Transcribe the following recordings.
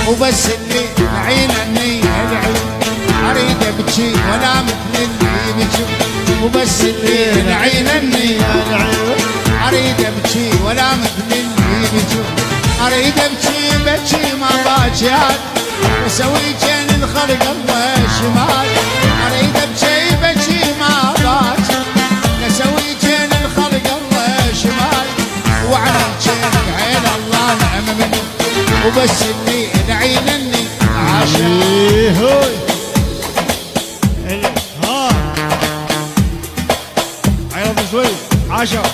وبس اللي العينني العين اريد ابكي ولا مثل اللي بكي. وبس اللي العينني العين اريد ابكي ولا مثل اللي بكي. اريد ابكي بكي ما باكيات واسوي كان الخلق الله شمال. اريد ابكي بكي ما باكي اسوي كان الخلق الله شمال. وعلى كان عين الله نعم منه. وبس اللي العينني عاشق ها عيال شوي عاشق.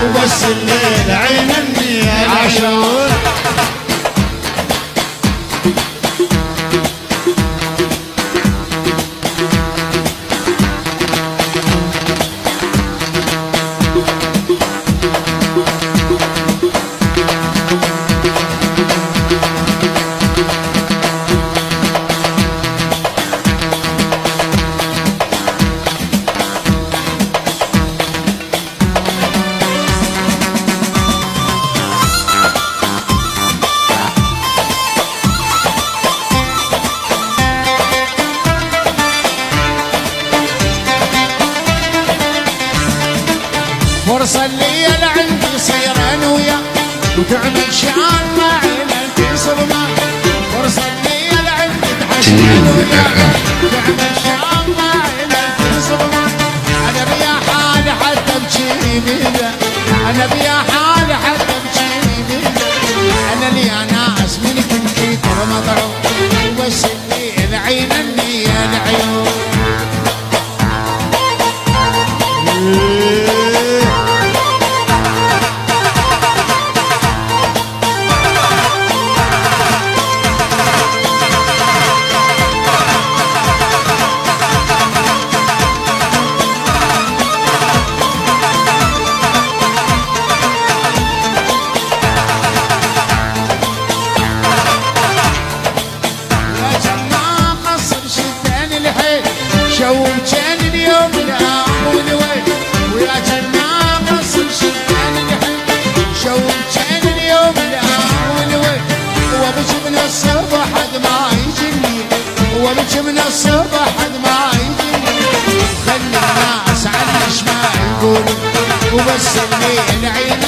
وبس الليل عينني عاشور. فرصة اللي لعندي يصير انا وياك وتعمل شان ما عينك تصير معك. فرصة اللي لعندي تحشم انا وياك وتعمل شان ما عينك تصير معك. انا بيا حالي حتى بجيني بيده. انا بيا حالي حتى بجيني بيده. انا لي ناس من كنتي ترى مضعوف. وبس اللي العينني العيون. وكان اليوم الأول وين ويا كان ناقص شدان الحين. شو كان اليوم الأول وين وبش من الصبح حد ما يجيني. وبش من الصبح حد ما يجيني. خلي الناس عنش ما يقولوا. وبس الليل عين